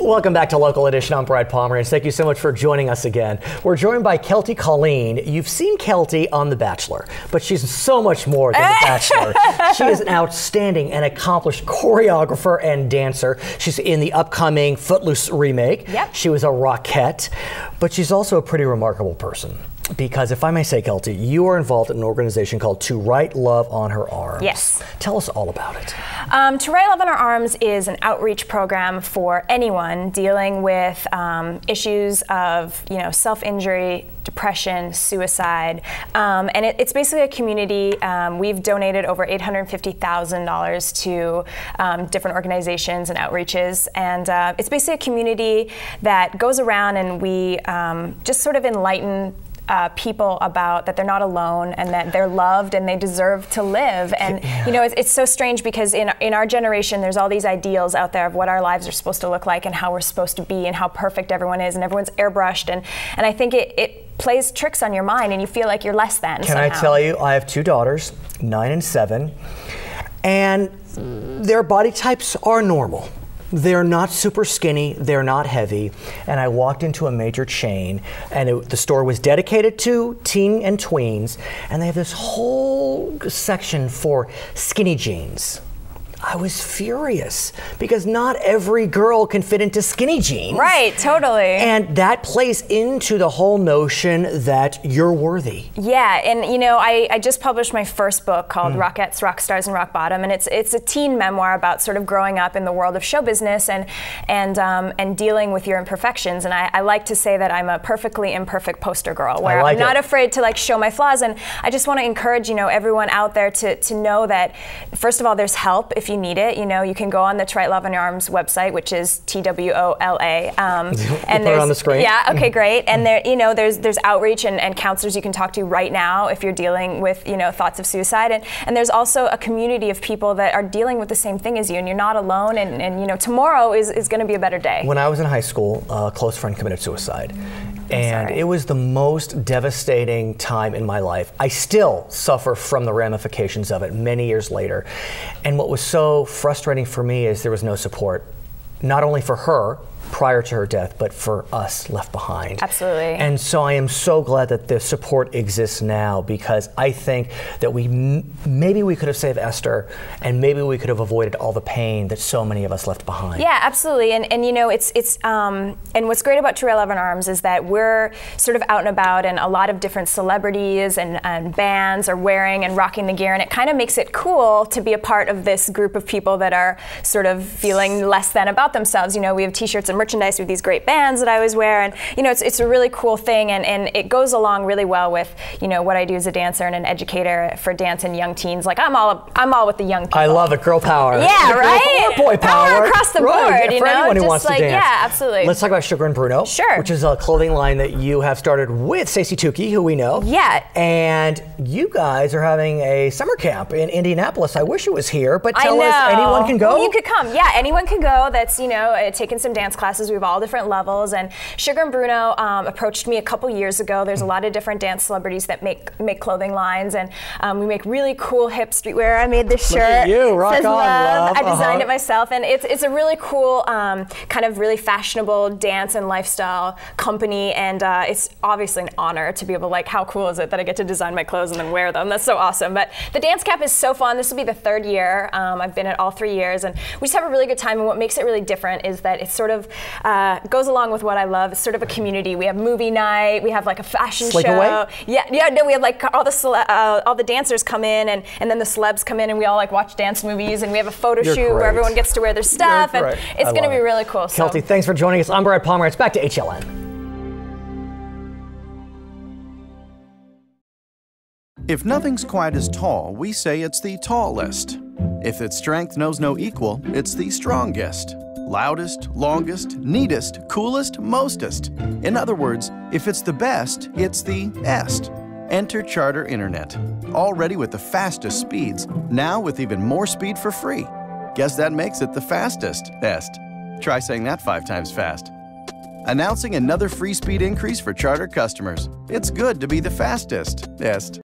Welcome back to Local Edition. I'm Brad Pomerantz. Thank you so much for joining us again. We're joined by Keltie Colleen. You've seen Keltie on The Bachelor, but she's so much more than The Bachelor. She is an outstanding and accomplished choreographer and dancer. She's in the upcoming Footloose remake. Yep. She was a Rockette, but she's also a pretty remarkable person. Because if I may say, Keltie, you are involved in an organization called To Write Love on Her Arms. Yes. Tell us all about it. To Write Love on Her Arms is an outreach program for anyone dealing with issues of, self-injury, depression, suicide, and it's basically a community. We've donated over $850,000 to different organizations and outreaches, and it's basically a community that goes around and we just sort of enlighten people about that they're not alone and that they're loved and they deserve to live. And it's so strange because in our generation there's all these ideals out there of what our lives are supposed to look like and how we're supposed to be and how perfect everyone is, and everyone's airbrushed, and I think it plays tricks on your mind and you feel like you're less than somehow. I tell you, I have two daughters, 9 and 7, and their body types are normal. They're not super skinny, they're not heavy, and I walked into a major chain, and the store was dedicated to teen and tweens, and they have this whole section for skinny jeans. I was furious because not every girl can fit into skinny jeans. Right, totally. And that plays into the whole notion that you're worthy. Yeah, and I just published my first book called Rockettes, Rock Stars, and Rock Bottom, and it's a teen memoir about sort of growing up in the world of show business and dealing with your imperfections. And I like to say that I'm a perfectly imperfect poster girl, where I'm not afraid to show my flaws. And I just want to encourage everyone out there to know that first of all, there's help if you need it. You can go on the To Write Love on Your Arms website, which is TWOLA. And put it on the screen. Yeah. Okay. Great. And there's outreach and counselors you can talk to right now if you're dealing with thoughts of suicide. And there's also a community of people that are dealing with the same thing as you, and you're not alone. And tomorrow is going to be a better day. When I was in high school, a close friend committed suicide. And it was the most devastating time in my life. I still suffer from the ramifications of it many years later. And what was so frustrating for me is there was no support, not only for her prior to her death, but for us left behind. Absolutely. And so I am so glad that the support exists now, because I think that maybe we could have saved Esther, and maybe we could have avoided all the pain that so many of us left behind. Yeah, absolutely. And it's and what's great about To Write Love on Arms is that we're sort of out and about, and a lot of different celebrities and bands are wearing and rocking the gear, and it kind of makes it cool to be a part of this group of people that are sort of feeling less than about themselves. We have t-shirts and merchandise with these great bands that I always wear, and it's a really cool thing, and it goes along really well with what I do as a dancer and an educator for dance and young teens. Like I'm all with the young people. I love it, girl power. Yeah, right. Or boy power. Across the board, right. For anyone who wants to dance. Yeah, absolutely. Let's talk about Sugar and Bruno. Sure. Which is a clothing line that you have started with Stacey Tukey, who we know. Yeah. And you guys are having a summer camp in Indianapolis. I wish it was here, but tell us, anyone can go? Well, you could come. Yeah, anyone can go. That's taking some dance classes. We have all different levels, and Sugar and Bruno approached me a couple years ago. There's a lot of different dance celebrities that make clothing lines, and we make really cool hip streetwear. I made this shirt. Look at you, rock says on, love. I designed it myself, and it's a really cool kind of really fashionable dance and lifestyle company, and it's obviously an honor to be able to, how cool is it that I get to design my clothes and then wear them? That's so awesome. But the dance camp is so fun. This will be the 3rd year. I've been at all 3 years, and we just have a really good time, and what makes it really different is that it's sort of goes along with what I love. It's sort of a community. We have movie night. We have a fashion show. Away? Yeah. No, we have all the dancers come in, and then the celebs come in, and we all watch dance movies, and we have a photo shoot where everyone gets to wear their stuff, and it's going to be really cool. Keltie, thanks for joining us. I'm Brad Pomerantz. Back to HLN. If nothing's quite as tall, we say it's the tallest. If its strength knows no equal, it's the strongest. Loudest, longest, neatest, coolest, mostest. In other words, if it's the best, it's the est. Enter Charter Internet. Already with the fastest speeds, now with even more speed for free. Guess that makes it the fastest est. Try saying that 5 times fast. Announcing another free speed increase for Charter customers. It's good to be the fastest est.